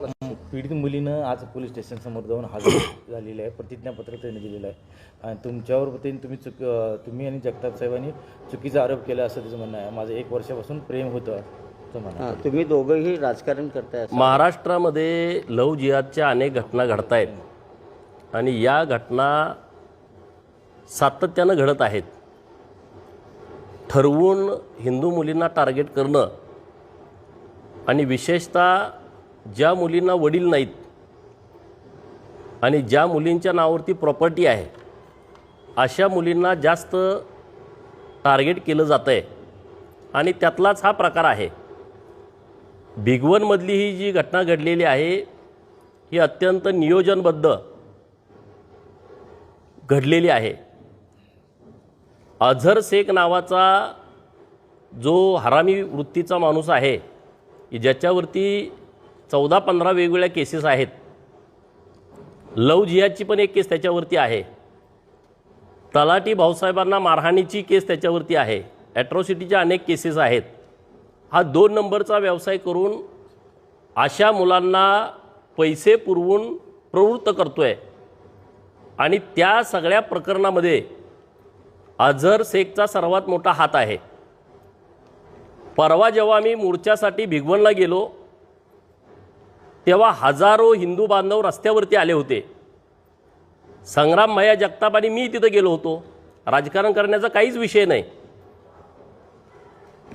पीडित मुलीनं आज police station समोर जाऊन हजर झालेली आहे, प्रतिज्ञापत्र त्यांनी दिलेलं आहे आणि तुमच्यावर तुम्ही आणि जगताप साहेबांनी चुकीचा आरोप केला असं त्याचं म्हणणं आहे. माझं 1 वर्षापासून प्रेम होतं असं म्हणणं. तुम्ही दोघंही राजकारण करताय. महाराष्ट्रामध्ये लव्ह जिहादच्या अनेक घटना घडत आहेत आणि या घटना सातत्यानं घडत आहेत. ठरवून हिंदू मुलींना टार्गेट करणं आणि विशेषतः ज्या मुलींना वडील नाहीत आणि ज्या मुलींच्या नावावरती प्रॉपर्टी आहे अशा मुलींना जास्त टार्गेट केलं जातं आहे आणि त्यातलाच हा प्रकार आहे. भिगवणमधली ही जी घटना घडलेली आहे ही अत्यंत नियोजनबद्ध घडलेली आहे. अझर शेख नावाचा जो हरामी वृत्तीचा माणूस आहे की ज्याच्यावरती 14-15 वेगवेगळ्या केसेस आहेत. लव्ह जिहादची पण एक केस त्याच्यावरती आहे. तलाठी भाऊसाहेबांना मारहाणीची केस त्याच्यावरती आहे. ॲट्रॉसिटीच्या अनेक केसेस आहेत. हा 2 नंबरचा व्यवसाय करून अशा मुलांना पैसे पुरवून प्रवृत्त करतो आहे आणि त्या सगळ्या प्रकरणामध्ये अझर शेखचा सर्वात मोठा हात आहे. परवा जेव्हा मी मोर्चासाठी भिगवणला गेलो तेव्हा हजारो हिंदू बांधव रस्त्यावरती आले होते. संग्राम भैया जगताप आणि मी तिथं गेलो होतो. राजकारण करण्याचा काहीच विषय नाही.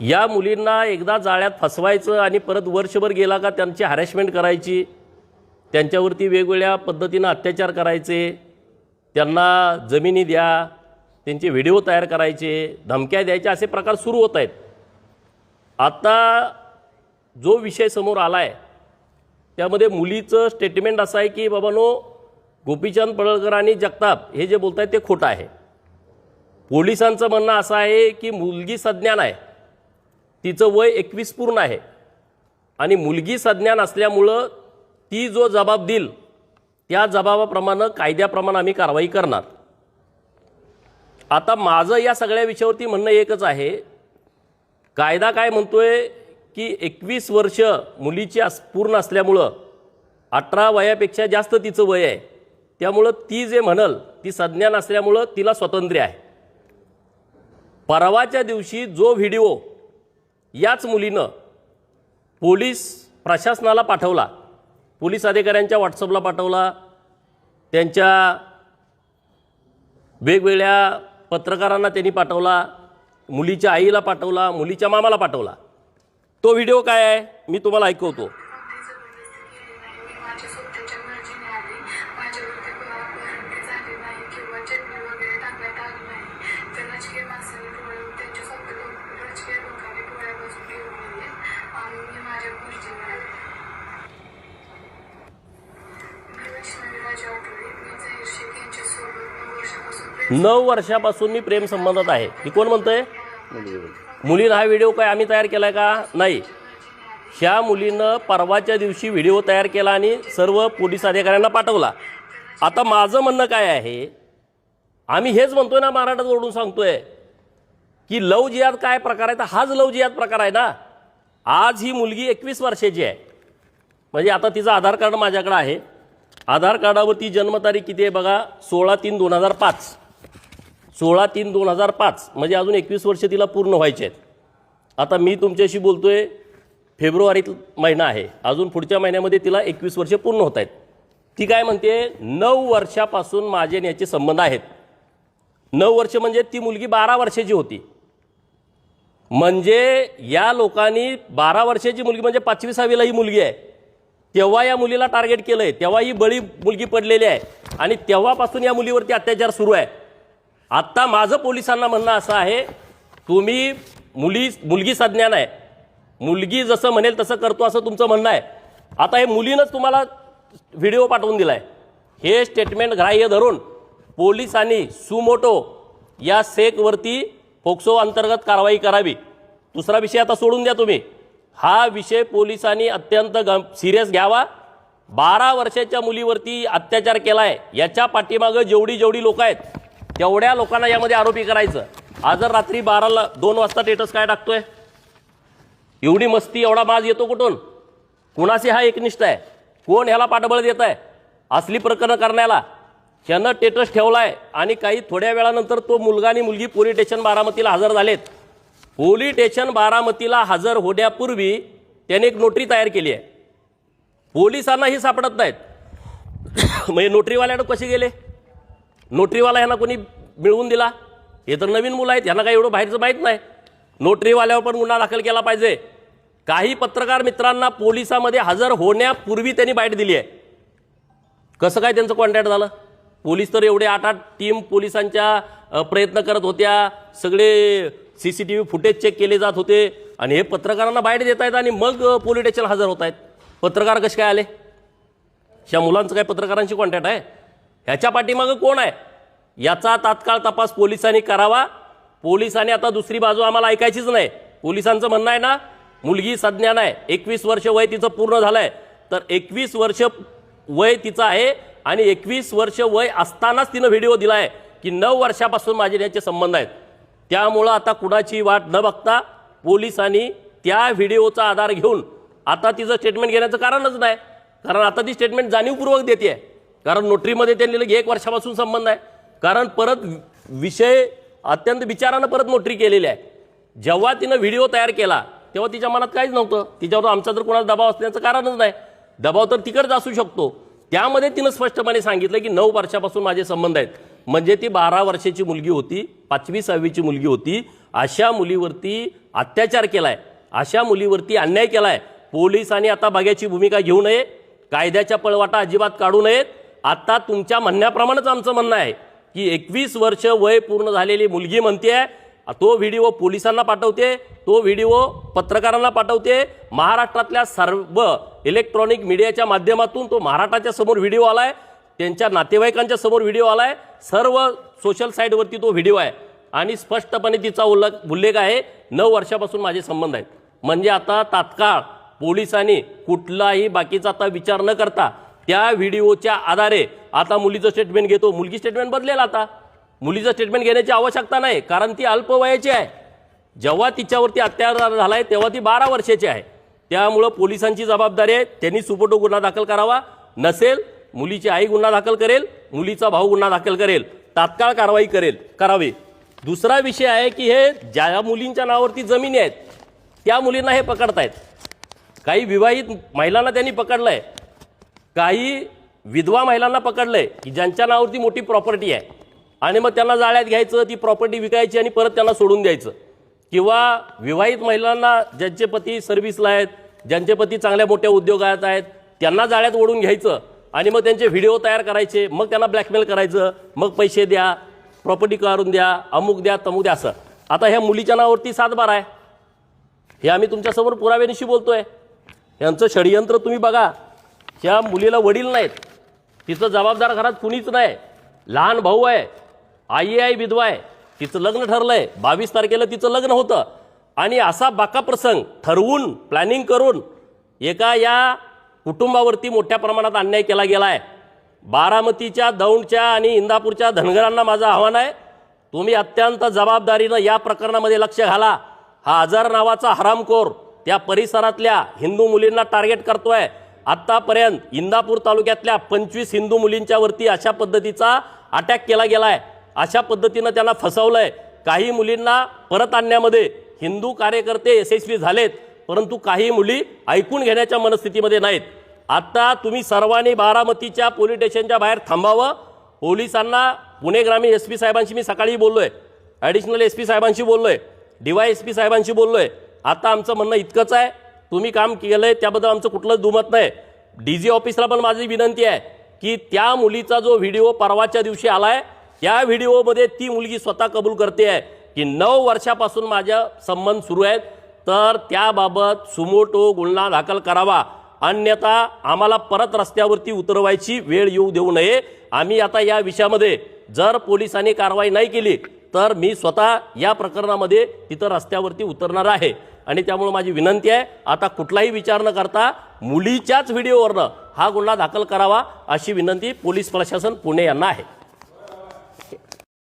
या मुलींना एकदा जाळ्यात फसवायचं आणि परत वर्षभर गेला का त्यांची हॅरेसमेंट करायची, त्यांच्यावरती वेगवेगळ्या पद्धतीनं अत्याचार करायचे, त्यांना जमिनी द्या, त्यांचे व्हिडिओ तयार करायचे, धमक्या द्यायच्या, असे प्रकार सुरू होत आहेत. आता जो विषय समोर आला आहे त्यामध्ये मुलीचं स्टेटमेंट असं आहे की बाबांनो गोपीचंद पडळकर आणि जगताप हे जे बोलत आहेत ते खोटं आहे. पोलिसांचं म्हणणं असं आहे की मुलगी सज्ञान आहे, तिचं वय 21 पूर्ण आहे आणि मुलगी सज्ञान असल्यामुळं ती जो जबाब देईल त्या जबाबाप्रमाणे कायद्याप्रमाणे आम्ही कारवाई करणार. आता माझं या सगळ्या विषयावरती म्हणणं एकच आहे. कायदा काय म्हणतोय की 21 वर्ष मुलीची पूर्ण असल्यामुळं 18 वयापेक्षा जास्त तिचं वय आहे, त्यामुळं ती जे म्हणल ती सज्ञान असल्यामुळं तिला स्वातंत्र्य आहे. परवाच्या दिवशी जो व्हिडिओ याच मुलीनं पोलीस प्रशासनाला पाठवला, पोलीस अधिकाऱ्यांच्या व्हॉट्सअपला पाठवला, त्यांच्या वेगवेगळ्या पत्रकारांना त्यांनी पाठवला, मुलीच्या आईला पाठवला, मुलीच्या मामाला पाठवला. तो व्हिडिओ काय आहे मी तुम्हाला ऐकवतो. नऊ वर्षापासून मी प्रेम संबंधात आहे. ही कोण म्हणतंय? मुलीनं हा व्हिडिओ काय आम्ही तयार केला का? नाही. ह्या मुलीनं परवाच्या दिवशी व्हिडिओ तयार केला आणि सर्व पोलीस अधिकाऱ्यांना पाठवला. आता माझं म्हणणं काय आहे, आम्ही हेच म्हणतोय ना, महाराष्ट्रात ओरडून सांगतोय की लव्ह जिहाद काय प्रकार आहे, तर हाच लव्ह जिहाद प्रकार आहे ना. आज ही मुलगी 21 वर्षाची आहे. म्हणजे आता तिचं आधार कार्ड माझ्याकडे आहे. आधार कार्डावरती जन्मतारीख किती आहे बघा, 16/3/2005. 16/3/2005 म्हणजे अजून 21 वर्ष तिला पूर्ण व्हायचे आहेत. आता मी तुमच्याशी बोलतोय, फेब्रुवारीत महिना आहे, अजून पुढच्या महिन्यामध्ये तिला 21 वर्ष पूर्ण होत आहेत. ती काय म्हणते, 9 वर्षापासून माझे याचे संबंध आहेत. 9 वर्ष म्हणजे ती मुलगी 12 वर्षाची होती. म्हणजे या लोकांनी 12 वर्षाची मुलगी म्हणजे 5वी-6वीला ही मुलगी आहे, तेव्हा या मुलीला टार्गेट केलं आहे, तेव्हा ही बळी मुलगी पडलेली आहे आणि तेव्हापासून या मुलीवरती अत्याचार सुरू आहे. आत्ता माझं पोलिसांना म्हणणं असं आहे, तुम्ही मुलगी सज्ञान आहे, मुलगी जसं म्हणेल तसं करतो असं तुमचं म्हणणं आहे. आता हे मुलीनंच तुम्हाला व्हिडिओ पाठवून दिला आहे. हे स्टेटमेंट ग्राह्य धरून पोलिसांनी सुमोटो या शेखवरती पोक्सो अंतर्गत कारवाई करावी. दुसरा विषय आता सोडून द्या तुम्ही, हा विषय पोलिसांनी अत्यंत सिरियस घ्यावा. 12 वर्षाच्या मुलीवरती अत्याचार केला आहे, याच्या पाठीमागं जेवढी लोक आहेत तेवढ्या लोकांना यामध्ये आरोपी करायचं. आज रात्री 2 वाजता स्टेटस काय टाकतोय, एवढी मस्ती एवढा माज येतो कुठून? कुणाशी हा एकनिष्ठ आहे? कोण ह्याला पाठबळ देत आहे असली प्रकरणं करण्याला? ह्यानं स्टेटस ठेवलाय आणि काही थोड्या वेळानंतर तो मुलगा आणि मुलगी पोलीस स्टेशन बारामतीला हजर झालेत. पोलीस स्टेशन बारामतीला हजर होण्यापूर्वी त्याने एक नोटरी तयार केली आहे. पोलिसांनाही सापडत नाहीत. म्हणजे नोटरीवाल्याकडे कसे गेले? नोटरीवाला ह्यांना कोणी मिळवून दिला? हे तर नवीन मुलं आहेत, ह्यांना काही एवढं बाहेरचं माहीत नाही. नोटरीवाल्यावर पण गुन्हा दाखल केला पाहिजे. काही पत्रकार मित्रांना पोलिसामध्ये हजर होण्यापूर्वी त्यांनी बाईट दिली आहे. कसं काय त्यांचं कॉन्टॅक्ट झालं? पोलीस तर एवढे 8-8 टीम पोलिसांच्या प्रयत्न करत होत्या, सगळे CCTV फुटेज चेक केले जात होते आणि हे पत्रकारांना बाईट देत आहेत आणि मग पोलीस स्टेशन हजर होत आहेत. पत्रकार कसे काय आले? ह्या मुलांचं काय पत्रकारांशी कॉन्टॅक्ट आहे? ह्याच्या पाठीमागं कोण आहे याचा तात्काळ तपास पोलिसांनी करावा. पोलिसांनी आता दुसरी बाजू आम्हाला ऐकायचीच नाही. पोलिसांचं म्हणणं आहे ना, मुलगी सज्ञान आहे, 21 वर्ष वय तिचं पूर्ण झालंय, तर 21 वर्ष वय तिचं आहे आणि 21 वर्ष वय असतानाच तिनं व्हिडिओ दिलाय की 9 वर्षापासून माझे यांचे संबंध आहेत. त्यामुळं आता कुणाची वाट न बघता पोलिसांनी त्या व्हिडिओचा आधार घेऊन आता तिचं स्टेटमेंट घेण्याचं कारणच नाही. कारण आता ती स्टेटमेंट जाणीवपूर्वक देते आहे. कारण नोटरीमध्ये त्यांनी लिहिलं की 1 वर्षापासून संबंध आहे. कारण परत विषय अत्यंत विचारानं परत नोटरी केलेली आहे. जेव्हा तिनं व्हिडिओ तयार केला तेव्हा तिच्या मनात काहीच नव्हतं. तिच्यावर आमचा तर कोणाला दबाव असण्याचं कारणच नाही. दबाव तर तिकडच असू शकतो. त्यामध्ये तिनं स्पष्टपणे सांगितलं की 9 वर्षापासून माझे संबंध आहेत. म्हणजे ती 12 वर्षाची मुलगी होती, 5वी-6वीची मुलगी होती. अशा मुलीवरती अत्याचार केलाय, अशा मुलीवरती अन्याय केलाय. पोलिसांनी आता बघ्याची भूमिका घेऊ नये, कायद्याच्या पळवाटा अजिबात काढू नयेत. आता तुमच्या म्हणण्याप्रमाणेच आमचं म्हणणं आहे की 21 वर्ष वय पूर्ण झालेली मुलगी म्हणते, तो व्हिडिओ पोलिसांना पाठवते, तो व्हिडिओ पत्रकारांना पाठवते. महाराष्ट्रातल्या सर्व इलेक्ट्रॉनिक मीडियाच्या माध्यमातून तो महाराष्ट्राच्या समोर व्हिडिओ आलाय, त्यांच्या नातेवाईकांच्या समोर व्हिडिओ आलाय, सर्व सोशल साईटवरती तो व्हिडिओ आहे आणि स्पष्टपणे तिचा उल्लेख आहे 9 वर्षापासून माझे संबंध आहेत. म्हणजे आता तात्काळ पोलिसांनी कुठलाही बाकीचा आता विचार न करता त्या व्हिडिओच्या आधारे आता मुलीचं स्टेटमेंट घेतो. मुलगी स्टेटमेंट बदलेल. आता मुलीचं स्टेटमेंट घेण्याची आवश्यकता नाही, कारण ती अल्पवयाची आहे. जेव्हा तिच्यावरती अत्याचार झालाय तेव्हा ती 12 वर्षाची आहे. त्यामुळं पोलिसांची जबाबदारी आहे, त्यांनी सुपुर्द गुन्हा दाखल करावा. नसेल मुलीची आई गुन्हा दाखल करेल, मुलीचा भाऊ गुन्हा दाखल करेल, तात्काळ कारवाई करावी. दुसरा विषय आहे की हे ज्या मुलींच्या नावावरती जमिनी आहेत त्या मुलींना हे पकडतायत. काही विवाहित महिलांना त्यांनी पकडलंय, काही विधवा महिलांना पकडलंय की ज्यांच्या नावावरती मोठी प्रॉपर्टी आहे आणि मग त्यांना जाळ्यात घ्यायचं, ती प्रॉपर्टी विकायची आणि परत त्यांना सोडून द्यायचं. किंवा विवाहित महिलांना ज्यांचे पती सर्व्हिसला आहेत, ज्यांचे पती चांगल्या मोठ्या उद्योगात आहेत, त्यांना जाळ्यात ओढून घ्यायचं आणि मग त्यांचे व्हिडिओ तयार करायचे, मग त्यांना ब्लॅकमेल करायचं, मग पैसे द्या, प्रॉपर्टी काढून द्या, अमुक द्या, तमुक द्या. असं आता ह्या मुलीच्या नावावरती 7/12 आहे. हे आम्ही तुमच्यासमोर पुराव्यानिशी बोलतोय. यांचं षडयंत्र तुम्ही बघा. ह्या मुलीला वडील नाहीत, तिचं जबाबदार घरात कुणीच नाही, लहान भाऊ आहे, आई आहे, विधवा आहे, तिचं लग्न ठरलंय, 22 तारखेला तिचं लग्न होतं आणि असा बाका प्रसंग ठरवून प्लॅनिंग करून एका या कुटुंबावरती मोठ्या प्रमाणात अन्याय केला गेला आहे. बारामतीच्या, दौंडच्या आणि इंदापूरच्या धनगरांना माझं आव्हान आहे, तुम्ही अत्यंत जबाबदारीनं या प्रकरणामध्ये लक्ष घाला. हा अझर नावाचा हरामखोर त्या परिसरातल्या हिंदू मुलींना टार्गेट करतोय. आत्तापर्यंत इंदापूर तालुक्यातल्या 25 हिंदू मुलींच्या वरती अशा पद्धतीचा अटॅक केला गेलाय. अशा पद्धतीनं त्यांना फसवलंय. काही मुलींना परत आणण्यामध्ये हिंदू कार्यकर्ते यशस्वी झालेत, परंतु काही मुली ऐकून घेण्याच्या मनस्थितीमध्ये नाहीत. आता तुम्ही सर्वांनी बारामतीच्या पोलीस स्टेशनच्या बाहेर थांबावं. पोलिसांना पुणे ग्रामीण SP साहेबांशी मी सकाळी बोललोय, ॲडिशनल SP साहेबांशी बोललोय, DYSP साहेबांशी बोललोय. आता आमचं म्हणणं इतकंच आहे, तुम्ही काम केलंय त्याबद्दल आमचं कुठलंच दुमत नाही. DG ऑफिसला पण माझी विनंती आहे की त्या मुलीचा जो व्हिडिओ परवाच्या दिवशी आलाय त्या व्हिडिओमध्ये ती मुलगी स्वतः कबूल करते आहे की 9 वर्षापासून माझ्या संबंध सुरू आहेत, तर त्याबाबत सुमोटो गुन्हा दाखल करावा. अन्यथा आम्हाला परत रस्त्यावरती उतरवायची वेळ येऊ देऊ नये. आम्ही आता या विषयामध्ये जर पोलिसांनी कारवाई नाही केली तर मी स्वतः या प्रकरणामध्ये तिथं रस्त्यावरती उतरणार आहे. आणि त्यामुळे माझी विनंती आहे, आता कुठलाही विचार न करता मुलीच्याच व्हिडिओवरनं हा गुन्हा दाखल करावा अशी विनंती पोलीस प्रशासन पुणे यांना आहे.